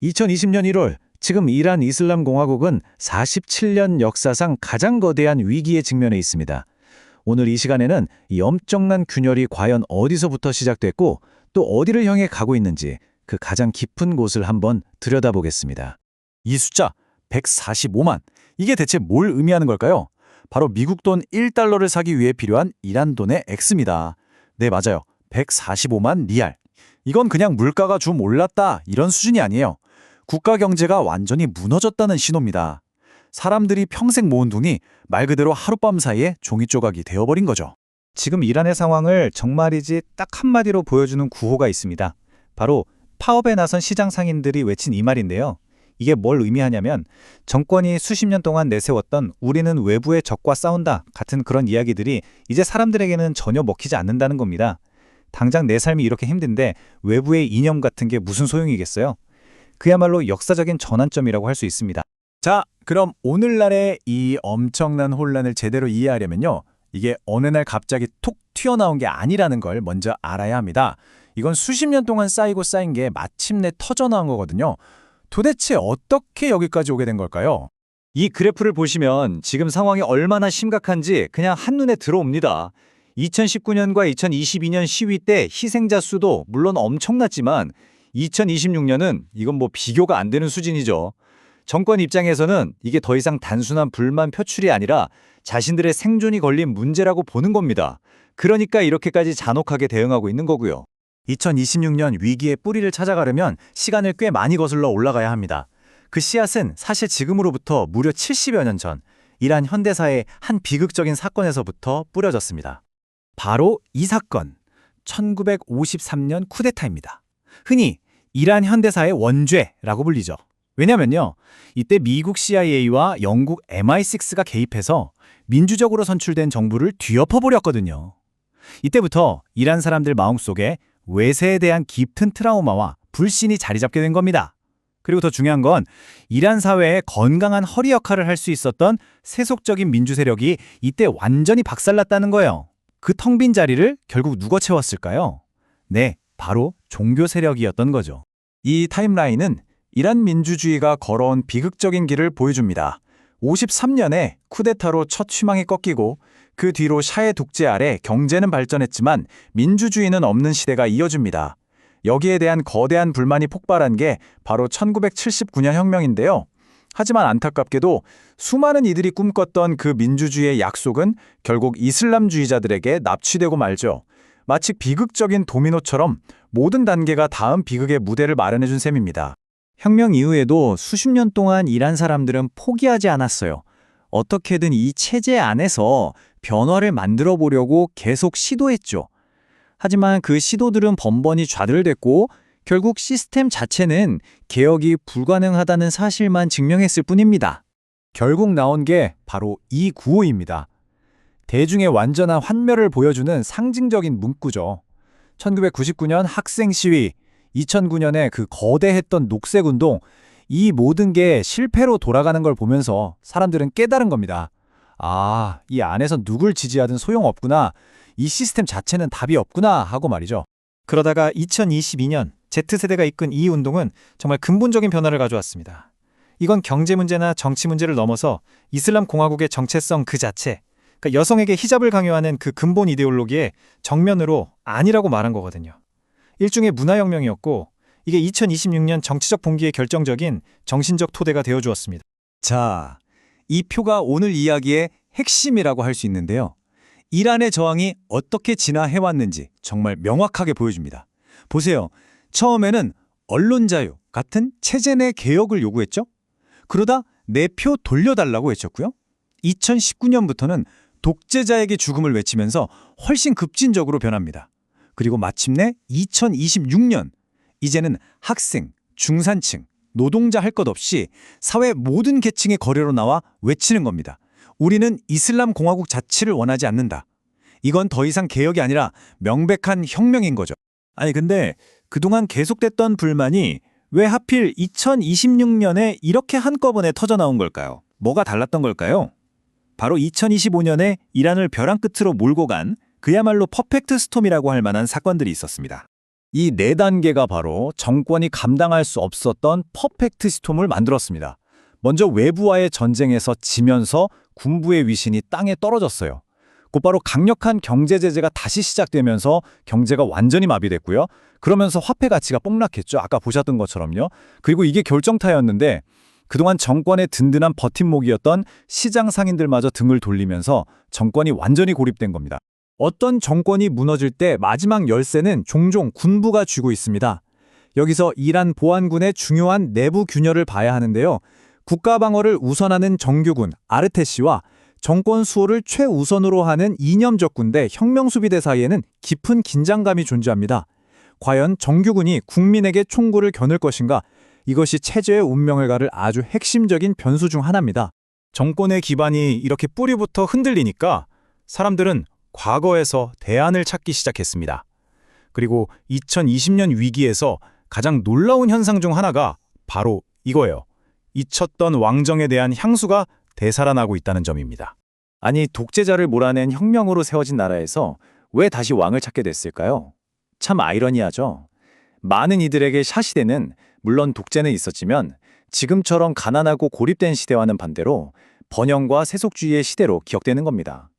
2020년 1월, 지금 이란 이슬람 공화국은 47년 역사상 가장 거대한 위기에 직면해 있습니다. 오늘 이 시간에는 이 엄청난 균열이 과연 어디서부터 시작됐고 또 어디를 향해 가고 있는지 그 가장 깊은 곳을 한번 들여다보겠습니다. 이 숫자 145만, 이게 대체 뭘 의미하는 걸까요? 바로 미국 돈 1달러를 사기 위해 필요한 이란 돈의 액수입니다. 네, 맞아요. 145만 리알. 이건 그냥 물가가 좀 올랐다 이런 수준이 아니에요. 국가 경제가 완전히 무너졌다는 신호입니다. 사람들이 평생 모은 돈이 말 그대로 하룻밤 사이에 종이 조각이 되어버린 거죠. 지금 이란의 상황을 정말이지 딱 한마디로 보여주는 구호가 있습니다. 바로 파업에 나선 시장 상인들이 외친 이 말인데요. 이게 뭘 의미하냐면 정권이 수십 년 동안 내세웠던 우리는 외부의 적과 싸운다 같은 그런 이야기들이 이제 사람들에게는 전혀 먹히지 않는다는 겁니다. 당장 내 삶이 이렇게 힘든데 외부의 이념 같은 게 무슨 소용이겠어요? 그야말로 역사적인 전환점이라고 할 수 있습니다. 자, 그럼 오늘날의 이 엄청난 혼란을 제대로 이해하려면요. 이게 어느 날 갑자기 톡 튀어나온 게 아니라는 걸 먼저 알아야 합니다. 이건 수십 년 동안 쌓이고 쌓인 게 마침내 터져나온 거거든요. 도대체 어떻게 여기까지 오게 된 걸까요? 이 그래프를 보시면 지금 상황이 얼마나 심각한지 그냥 한눈에 들어옵니다. 2019년과 2022년 시위 때 희생자 수도 물론 엄청났지만 2026년은 이건 뭐 비교가 안 되는 수준이죠. 정권 입장에서는 이게 더 이상 단순한 불만 표출이 아니라 자신들의 생존이 걸린 문제라고 보는 겁니다. 그러니까 이렇게까지 잔혹하게 대응하고 있는 거고요. 2026년 위기의 뿌리를 찾아가려면 시간을 꽤 많이 거슬러 올라가야 합니다. 그 씨앗은 사실 지금으로부터 무려 70여 년 전 이란 현대사의 한 비극적인 사건에서부터 뿌려졌습니다. 바로 이 사건, 1953년 쿠데타입니다. 흔히 이란 현대사의 원죄라고 불리죠. 왜냐면요, 이때 미국 CIA와 영국 MI6가 개입해서 민주적으로 선출된 정부를 뒤엎어버렸거든요. 이때부터 이란 사람들 마음속에 외세에 대한 깊은 트라우마와 불신이 자리 잡게 된 겁니다. 그리고 더 중요한 건 이란 사회에 건강한 허리 역할을 할 수 있었던 세속적인 민주 세력이 이때 완전히 박살났다는 거예요. 그 텅 빈 자리를 결국 누가 채웠을까요? 네, 바로 종교 세력이었던 거죠. 이 타임라인은 이란 민주주의가 걸어온 비극적인 길을 보여줍니다. 53년에 쿠데타로 첫 희망이 꺾이고 그 뒤로 샤의 독재 아래 경제는 발전했지만 민주주의는 없는 시대가 이어집니다. 여기에 대한 거대한 불만이 폭발한 게 바로 1979년 혁명인데요. 하지만 안타깝게도 수많은 이들이 꿈꿨던 그 민주주의의 약속은 결국 이슬람주의자들에게 납치되고 말죠. 마치 비극적인 도미노처럼 모든 단계가 다음 비극의 무대를 마련해준 셈입니다. 혁명 이후에도 수십 년 동안 이란 사람들은 포기하지 않았어요. 어떻게든 이 체제 안에서 변화를 만들어 보려고 계속 시도했죠. 하지만 그 시도들은 번번이 좌절됐고 결국 시스템 자체는 개혁이 불가능하다는 사실만 증명했을 뿐입니다. 결국 나온 게 바로 이 구호입니다. 대중의 완전한 환멸을 보여주는 상징적인 문구죠. 1999년 학생 시위, 2009년에 그 거대했던 녹색운동, 이 모든 게 실패로 돌아가는 걸 보면서 사람들은 깨달은 겁니다. 아, 이 안에서 누굴 지지하든 소용없구나. 이 시스템 자체는 답이 없구나 하고 말이죠. 그러다가 2022년 Z세대가 이끈 이 운동은 정말 근본적인 변화를 가져왔습니다. 이건 경제 문제나 정치 문제를 넘어서 이슬람 공화국의 정체성 그 자체, 그러니까 여성에게 히잡을 강요하는 그 근본 이데올로기에 정면으로 아니라고 말한 거거든요. 일종의 문화혁명이었고 이게 2026년 정치적 봉기의 결정적인 정신적 토대가 되어주었습니다. 자, 이 표가 오늘 이야기의 핵심이라고 할 수 있는데요. 이란의 저항이 어떻게 진화해왔는지 정말 명확하게 보여줍니다. 보세요. 처음에는 언론 자유 같은 체제 내 개혁을 요구했죠. 그러다 내 표 돌려달라고 외쳤고요. 2019년부터는 독재자에게 죽음을 외치면서 훨씬 급진적으로 변합니다. 그리고 마침내 2026년, 이제는 학생, 중산층, 노동자 할 것 없이 사회 모든 계층의 거리로 나와 외치는 겁니다. 우리는 이슬람 공화국 자체를 원하지 않는다. 이건 더 이상 개혁이 아니라 명백한 혁명인 거죠. 아니 근데 그동안 계속됐던 불만이 왜 하필 2026년에 이렇게 한꺼번에 터져나온 걸까요? 뭐가 달랐던 걸까요? 바로 2025년에 이란을 벼랑 끝으로 몰고 간 그야말로 퍼펙트 스톰이라고 할 만한 사건들이 있었습니다. 이 네 단계가 바로 정권이 감당할 수 없었던 퍼펙트 스톰을 만들었습니다. 먼저 외부와의 전쟁에서 지면서 군부의 위신이 땅에 떨어졌어요. 곧바로 강력한 경제 제재가 다시 시작되면서 경제가 완전히 마비됐고요. 그러면서 화폐 가치가 폭락했죠. 아까 보셨던 것처럼요. 그리고 이게 결정타였는데 그동안 정권의 든든한 버팀목이었던 시장 상인들마저 등을 돌리면서 정권이 완전히 고립된 겁니다. 어떤 정권이 무너질 때 마지막 열쇠는 종종 군부가 쥐고 있습니다. 여기서 이란 보안군의 중요한 내부 균열을 봐야 하는데요. 국가 방어를 우선하는 정규군 아르테시와 정권 수호를 최우선으로 하는 이념적 군대 혁명수비대 사이에는 깊은 긴장감이 존재합니다. 과연 정규군이 국민에게 총구를 겨눌 것인가? 이것이 체제의 운명을 가를 아주 핵심적인 변수 중 하나입니다. 정권의 기반이 이렇게 뿌리부터 흔들리니까 사람들은 과거에서 대안을 찾기 시작했습니다. 그리고 2020년 위기에서 가장 놀라운 현상 중 하나가 바로 이거예요. 잊혔던 왕정에 대한 향수가 되살아나고 있다는 점입니다. 아니, 독재자를 몰아낸 혁명으로 세워진 나라에서 왜 다시 왕을 찾게 됐을까요? 참 아이러니하죠. 많은 이들에게 샤시대는 물론 독재는 있었지만 지금처럼 가난하고 고립된 시대와는 반대로 번영과 세속주의의 시대로 기억되는 겁니다.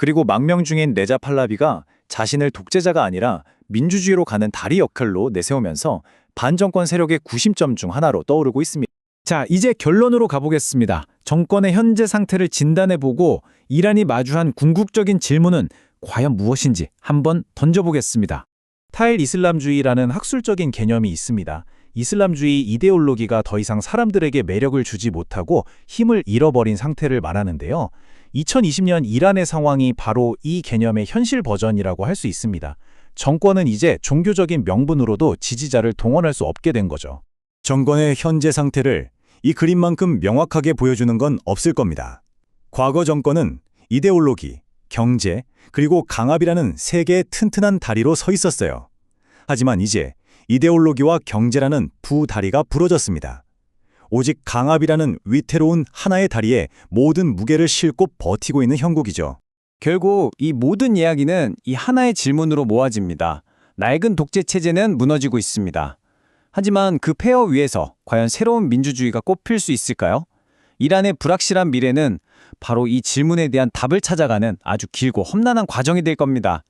그리고 망명 중인 레자 팔라비가 자신을 독재자가 아니라 민주주의로 가는 다리 역할로 내세우면서 반정권 세력의 구심점 중 하나로 떠오르고 있습니다. 자, 이제 결론으로 가보겠습니다. 정권의 현재 상태를 진단해보고 이란이 마주한 궁극적인 질문은 과연 무엇인지 한번 던져보겠습니다. 타일 이슬람주의라는 학술적인 개념이 있습니다. 이슬람주의 이데올로기가 더 이상 사람들에게 매력을 주지 못하고 힘을 잃어버린 상태를 말하는데요. 2020년 이란의 상황이 바로 이 개념의 현실 버전이라고 할 수 있습니다. 정권은 이제 종교적인 명분으로도 지지자를 동원할 수 없게 된 거죠. 정권의 현재 상태를 이 그림만큼 명확하게 보여주는 건 없을 겁니다. 과거 정권은 이데올로기, 경제, 그리고 강압이라는 세 개의 튼튼한 다리로 서 있었어요. 하지만 이제 이데올로기와 경제라는 두 다리가 부러졌습니다. 오직 강압이라는 위태로운 하나의 다리에 모든 무게를 싣고 버티고 있는 형국이죠. 결국 이 모든 이야기는 이 하나의 질문으로 모아집니다. 낡은 독재 체제는 무너지고 있습니다. 하지만 그 폐허 위에서 과연 새로운 민주주의가 꽃필 수 있을까요? 이란의 불확실한 미래는 바로 이 질문에 대한 답을 찾아가는 아주 길고 험난한 과정이 될 겁니다.